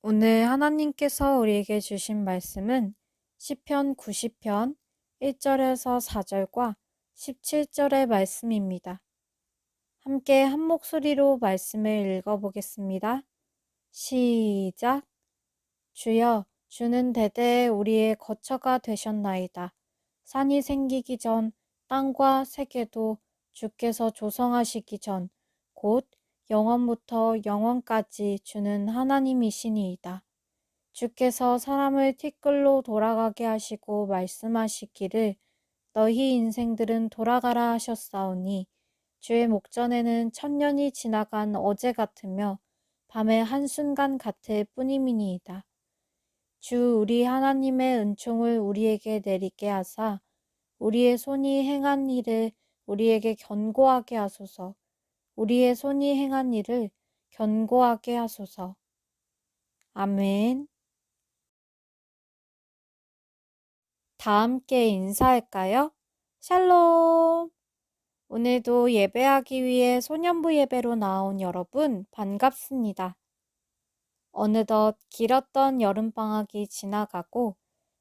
오늘 하나님께서 우리에게 주신 말씀은 시편 90편 1절에서 4절과 17절의 말씀입니다. 함께 한 목소리로 말씀을 읽어보겠습니다. 시작. 주여, 주는 대대에 우리의 거처가 되셨나이다. 산이 생기기 전 땅과 세계도 주께서 조성하시기 전 곧 영원부터 영원까지 주는 하나님이시니이다. 주께서 사람을 티끌로 돌아가게 하시고 말씀하시기를 너희 인생들은 돌아가라 하셨사오니 주의 목전에는 천년이 지나간 어제 같으며 밤의 한순간 같을 뿐임이니이다. 주 우리 하나님의 은총을 우리에게 내리게 하사 우리의 손이 행한 일을 우리에게 견고하게 하소서. 우리의 손이 행한 일을 견고하게 하소서. 아멘. 다 함께 인사할까요? 샬롬! 오늘도 예배하기 위해 소년부 예배로 나온 여러분 반갑습니다. 어느덧 길었던 여름방학이 지나가고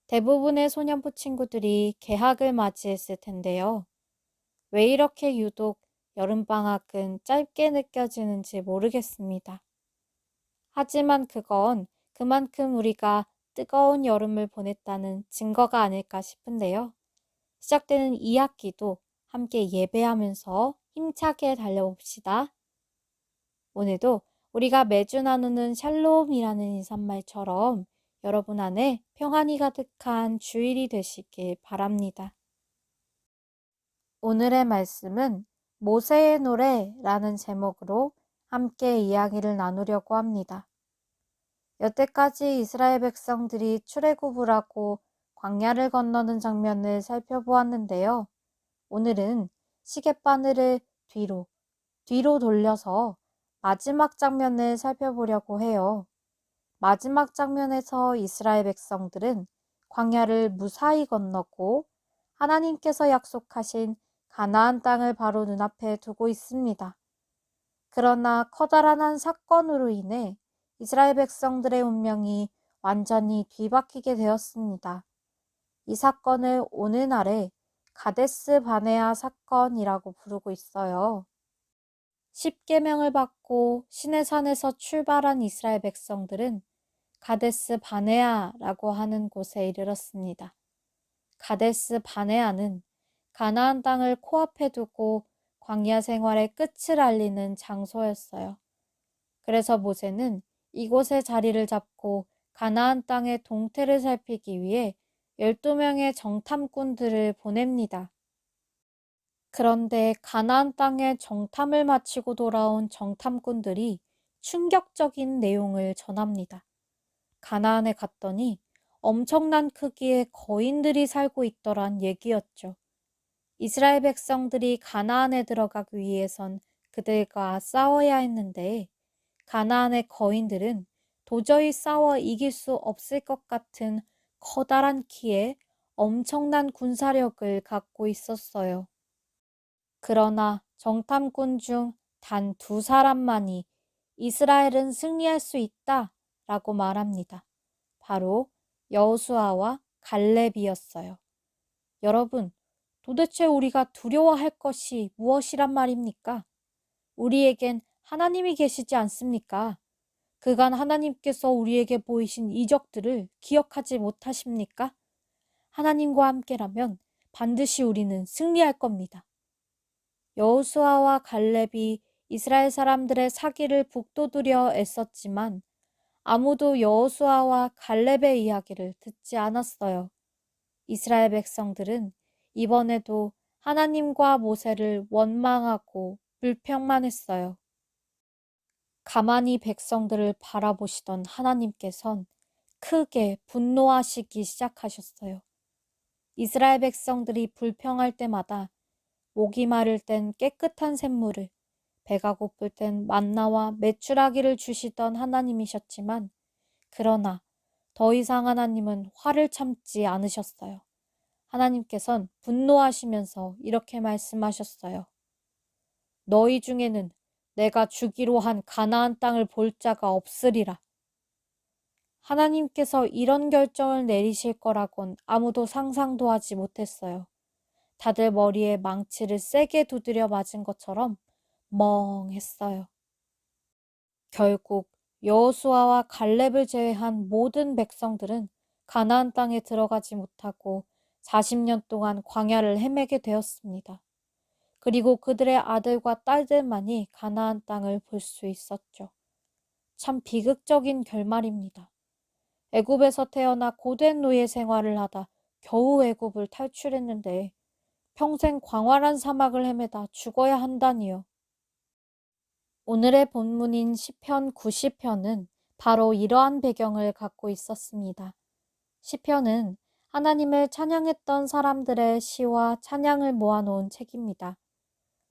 대부분의 소년부 친구들이 개학을 맞이했을 텐데요. 왜 이렇게 유독 여름방학은 짧게 느껴지는지 모르겠습니다. 하지만 그건 그만큼 우리가 뜨거운 여름을 보냈다는 증거가 아닐까 싶은데요. 시작되는 2학기도 함께 예배하면서 힘차게 달려봅시다. 오늘도 우리가 매주 나누는 샬롬이라는 인사말처럼 여러분 안에 평안이 가득한 주일이 되시길 바랍니다. 오늘의 말씀은 모세의 노래라는 제목으로 함께 이야기를 나누려고 합니다. 여태까지 이스라엘 백성들이 출애굽을 하고 광야를 건너는 장면을 살펴보았는데요. 오늘은 시계바늘을 뒤로 돌려서 마지막 장면을 살펴보려고 해요. 마지막 장면에서 이스라엘 백성들은 광야를 무사히 건넜고 하나님께서 약속하신 가나안 땅을 바로 눈앞에 두고 있습니다. 그러나 커다란 한 사건으로 인해 이스라엘 백성들의 운명이 완전히 뒤바뀌게 되었습니다. 이 사건을 오늘날에 가데스 바네아 사건이라고 부르고 있어요. 십계명을 받고 시내산에서 출발한 이스라엘 백성들은 가데스 바네아라고 하는 곳에 이르렀습니다. 가데스 바네아는 가나안 땅을 코앞에 두고 광야 생활의 끝을 알리는 장소였어요. 그래서 모세는 이곳에 자리를 잡고 가나안 땅의 동태를 살피기 위해 12명의 정탐꾼들을 보냅니다. 그런데 가나안 땅의 정탐을 마치고 돌아온 정탐꾼들이 충격적인 내용을 전합니다. 가나안에 갔더니 엄청난 크기의 거인들이 살고 있더란 얘기였죠. 이스라엘 백성들이 가나안에 들어가기 위해선 그들과 싸워야 했는데 가나안의 거인들은 도저히 싸워 이길 수 없을 것 같은 커다란 키에 엄청난 군사력을 갖고 있었어요. 그러나 정탐꾼 중 단 2사람만이 이스라엘은 승리할 수 있다 라고 말합니다. 바로 여호수아와 갈렙이었어요. 여러분, 도대체 우리가 두려워할 것이 무엇이란 말입니까? 우리에겐 하나님이 계시지 않습니까? 그간 하나님께서 우리에게 보이신 이적들을 기억하지 못하십니까? 하나님과 함께라면 반드시 우리는 승리할 겁니다. 여호수아와 갈렙이 이스라엘 사람들의 사기를 북돋우려 애썼지만 아무도 여호수아와 갈렙의 이야기를 듣지 않았어요. 이스라엘 백성들은 이번에도 하나님과 모세를 원망하고 불평만 했어요. 가만히 백성들을 바라보시던 하나님께선 크게 분노하시기 시작하셨어요. 이스라엘 백성들이 불평할 때마다 목이 마를 땐 깨끗한 샘물을, 배가 고플 땐 만나와 메추라기를 주시던 하나님이셨지만 그러나 더 이상 하나님은 화를 참지 않으셨어요. 하나님께선 분노하시면서 이렇게 말씀하셨어요. 너희 중에는 내가 주기로 한 가나안 땅을 볼 자가 없으리라. 하나님께서 이런 결정을 내리실 거라곤 아무도 상상도 하지 못했어요. 다들 머리에 망치를 세게 두드려 맞은 것처럼 멍했어요. 결국 여호수아와 갈렙을 제외한 모든 백성들은 가나안 땅에 들어가지 못하고 40년 동안 광야를 헤매게 되었습니다. 그리고 그들의 아들과 딸들만이 가나안 땅을 볼 수 있었죠. 참 비극적인 결말입니다. 애굽에서 태어나 고된 노예 생활을 하다 겨우 애굽을 탈출했는데 평생 광활한 사막을 헤매다 죽어야 한다니요. 오늘의 본문인 시편 90편은 바로 이러한 배경을 갖고 있었습니다. 시편은 하나님을 찬양했던 사람들의 시와 찬양을 모아놓은 책입니다.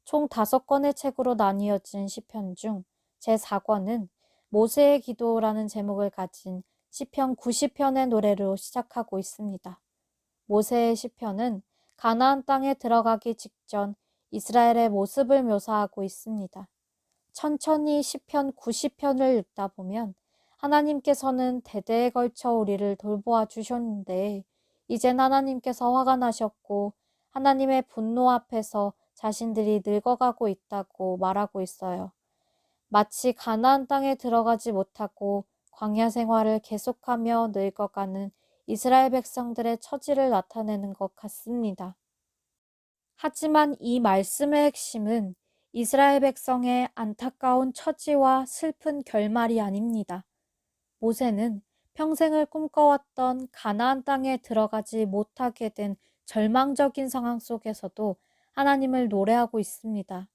총 5권의 책으로 나뉘어진 시편 중 제4권은 모세의 기도라는 제목을 가진 시편 90편의 노래로 시작하고 있습니다. 모세의 시편은 가나안 땅에 들어가기 직전 이스라엘의 모습을 묘사하고 있습니다. 천천히 시편 90편을 읽다 보면 하나님께서는 대대에 걸쳐 우리를 돌보아 주셨는데 이젠 하나님께서 화가 나셨고 하나님의 분노 앞에서 자신들이 늙어가고 있다고 말하고 있어요. 마치 가나안 땅에 들어가지 못하고 광야 생활을 계속하며 늙어가는 이스라엘 백성들의 처지를 나타내는 것 같습니다. 하지만 이 말씀의 핵심은 이스라엘 백성의 안타까운 처지와 슬픈 결말이 아닙니다. 모세는 평생을 꿈꿔왔던 가나안 땅에 들어가지 못하게 된 절망적인 상황 속에서도 하나님을 노래하고 있습니다.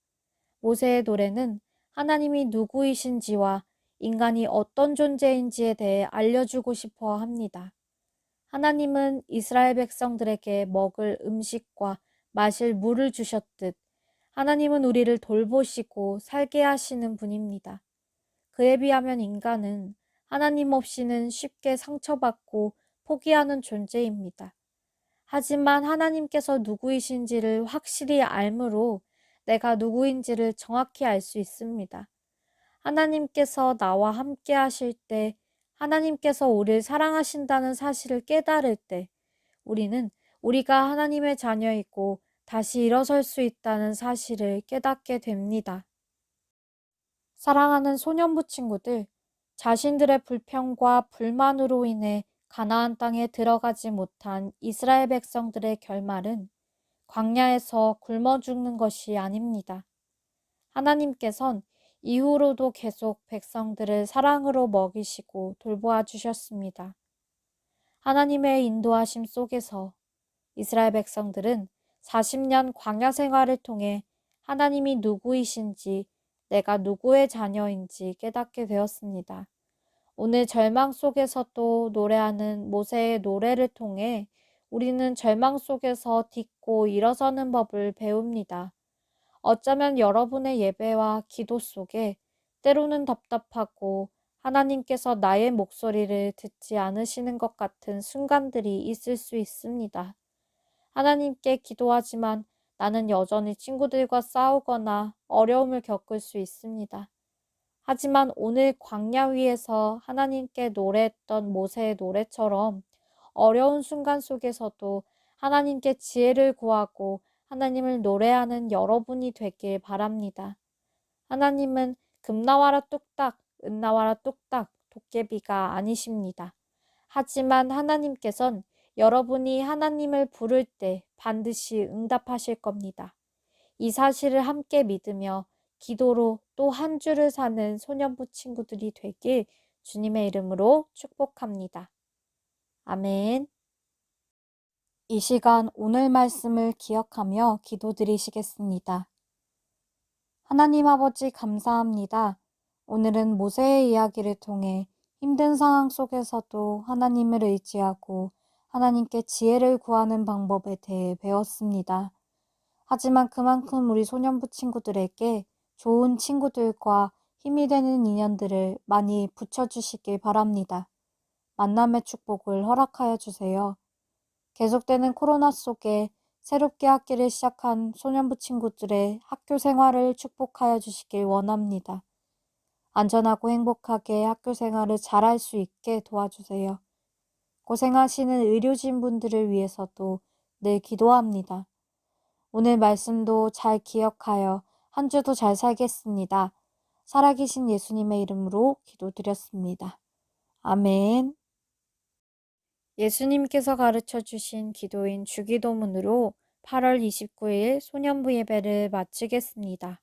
모세의 노래는 하나님이 누구이신지와 인간이 어떤 존재인지에 대해 알려주고 싶어 합니다. 하나님은 이스라엘 백성들에게 먹을 음식과 마실 물을 주셨듯 하나님은 우리를 돌보시고 살게 하시는 분입니다. 그에 비하면 인간은 하나님 없이는 쉽게 상처받고 포기하는 존재입니다. 하지만 하나님께서 누구이신지를 확실히 알므로 내가 누구인지를 정확히 알 수 있습니다. 하나님께서 나와 함께 하실 때, 하나님께서 우리를 사랑하신다는 사실을 깨달을 때, 우리는 우리가 하나님의 자녀이고 다시 일어설 수 있다는 사실을 깨닫게 됩니다. 사랑하는 소년부 친구들, 자신들의 불평과 불만으로 인해 가나안 땅에 들어가지 못한 이스라엘 백성들의 결말은 광야에서 굶어 죽는 것이 아닙니다. 하나님께선 이후로도 계속 백성들을 사랑으로 먹이시고 돌보아 주셨습니다. 하나님의 인도하심 속에서 이스라엘 백성들은 40년 광야 생활을 통해 하나님이 누구이신지, 내가 누구의 자녀인지 깨닫게 되었습니다. 오늘 절망 속에서도 노래하는 모세의 노래를 통해 우리는 절망 속에서 딛고 일어서는 법을 배웁니다. 어쩌면 여러분의 예배와 기도 속에 때로는 답답하고 하나님께서 나의 목소리를 듣지 않으시는 것 같은 순간들이 있을 수 있습니다. 하나님께 기도하지만 나는 여전히 친구들과 싸우거나 어려움을 겪을 수 있습니다. 하지만 오늘 광야 위에서 하나님께 노래했던 모세의 노래처럼 어려운 순간 속에서도 하나님께 지혜를 구하고 하나님을 노래하는 여러분이 되길 바랍니다. 하나님은 금 나와라 뚝딱, 은 나와라 뚝딱 도깨비가 아니십니다. 하지만 하나님께선 여러분이 하나님을 부를 때 반드시 응답하실 겁니다. 이 사실을 함께 믿으며 기도로 또 한 주를 사는 소년부 친구들이 되길 주님의 이름으로 축복합니다. 아멘. 이 시간 오늘 말씀을 기억하며 기도드리시겠습니다. 하나님 아버지 감사합니다. 오늘은 모세의 이야기를 통해 힘든 상황 속에서도 하나님을 의지하고 하나님께 지혜를 구하는 방법에 대해 배웠습니다. 하지만 그만큼 우리 소년부 친구들에게 좋은 친구들과 힘이 되는 인연들을 많이 붙여주시길 바랍니다. 만남의 축복을 허락하여 주세요. 계속되는 코로나 속에 새롭게 학기를 시작한 소년부 친구들의 학교 생활을 축복하여 주시길 원합니다. 안전하고 행복하게 학교 생활을 잘할 수 있게 도와주세요. 고생하시는 의료진 분들을 위해서도 늘 기도합니다. 오늘 말씀도 잘 기억하여 한 주도 잘 살겠습니다. 살아계신 예수님의 이름으로 기도드렸습니다. 아멘. 예수님께서 가르쳐 주신 기도인 주기도문으로 8월 29일 소년부 예배를 마치겠습니다.